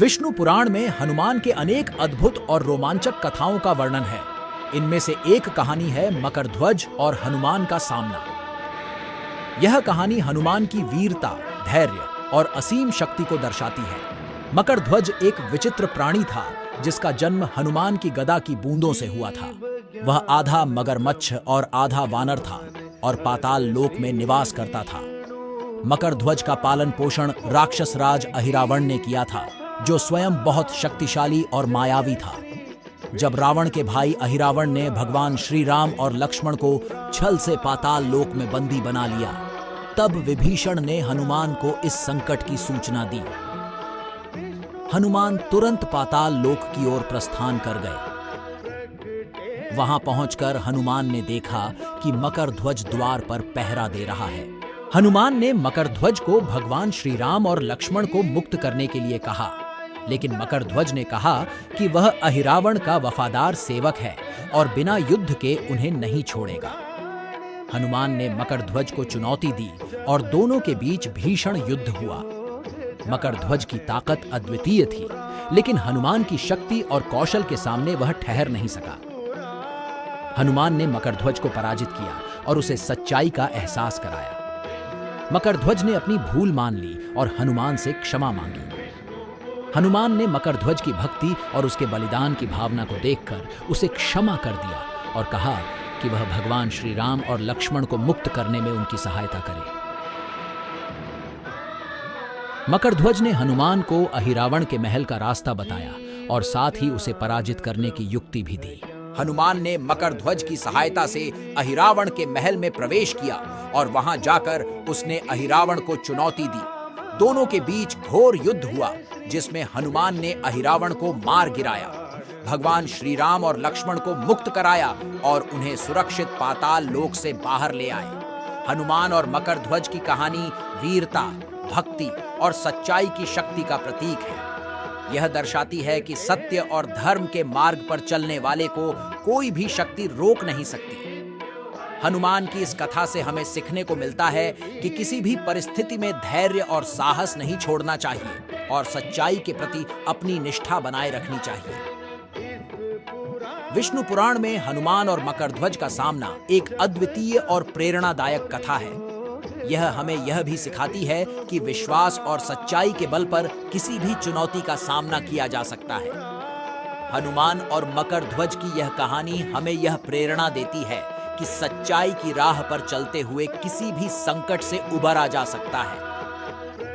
विष्णु पुराण में हनुमान के अनेक अद्भुत और रोमांचक कथाओं का वर्णन है। इनमें से एक कहानी है मकरध्वज और हनुमान का सामना। यह कहानी हनुमान की वीरता, धैर्य और असीम शक्ति को दर्शाती है। मकरध्वज एक विचित्र प्राणी था जिसका जन्म हनुमान की गदा की बूंदों से हुआ था। वह आधा मगरमच्छ और आधा वानर था और पाताल लोक में निवास करता था। मकरध्वज का पालन पोषण राक्षस राज अहिरावण ने किया था, जो स्वयं बहुत शक्तिशाली और मायावी था। जब रावण के भाई अहिरावण ने भगवान श्री राम और लक्ष्मण को छल से पाताल लोक में बंदी बना लिया, तब विभीषण ने हनुमान को इस संकट की सूचना दी। हनुमान तुरंत पाताल लोक की ओर प्रस्थान कर गए। वहां पहुंचकर हनुमान ने देखा कि मकरध्वज द्वार पर पहरा दे रहा है। हनुमान ने मकरध्वज को भगवान श्री राम और लक्ष्मण को मुक्त करने के लिए कहा, लेकिन मकरध्वज ने कहा कि वह अहिरावण का वफादार सेवक है और बिना युद्ध के उन्हें नहीं छोड़ेगा। हनुमान ने मकरध्वज को चुनौती दी और दोनों के बीच भीषण युद्ध हुआ। मकरध्वज की ताकत अद्वितीय थी, लेकिन हनुमान की शक्ति और कौशल के सामने वह ठहर नहीं सका। हनुमान ने मकरध्वज को पराजित किया और उसे सच्चाई का एहसास कराया। मकरध्वज ने अपनी भूल मान ली और हनुमान से क्षमा मांगी। हनुमान ने मकरध्वज की भक्ति और उसके बलिदान की भावना को देखकर उसे क्षमा कर दिया और कहा कि वह भगवान श्री राम और लक्ष्मण को मुक्त करने में उनकी सहायता करे। मकरध्वज ने हनुमान को अहिरावण के महल का रास्ता बताया और साथ ही उसे पराजित करने की युक्ति भी दी। हनुमान ने मकरध्वज की सहायता से अहिरावण के महल में प्रवेश किया और वहां जाकर उसने अहिरावण को चुनौती दी। दोनों के बीच घोर युद्ध हुआ, जिसमें हनुमान ने अहिरावण को मार गिराया, भगवान श्री राम और लक्ष्मण को मुक्त कराया और उन्हें सुरक्षित पाताल लोक से बाहर ले आए। हनुमान और मकरध्वज की कहानी वीरता, भक्ति और सच्चाई की शक्ति का प्रतीक है। यह दर्शाती है कि सत्य और धर्म के मार्ग पर चलने वाले को कोई भी शक्ति रोक नहीं सकती। हनुमान की इस कथा से हमें सीखने को मिलता है कि किसी भी परिस्थिति में धैर्य और साहस नहीं छोड़ना चाहिए और सच्चाई के प्रति अपनी निष्ठा बनाए रखनी चाहिए। विष्णु पुराण में हनुमान और मकरध्वज का सामना एक अद्वितीय और प्रेरणादायक कथा है। यह हमें यह भी सिखाती है कि विश्वास और सच्चाई के बल पर किसी भी चुनौती का सामना किया जा सकता है। हनुमान और मकरध्वज की यह कहानी हमें यह प्रेरणा देती है कि सच्चाई की राह पर चलते हुए किसी भी संकट से उबरा जा सकता है।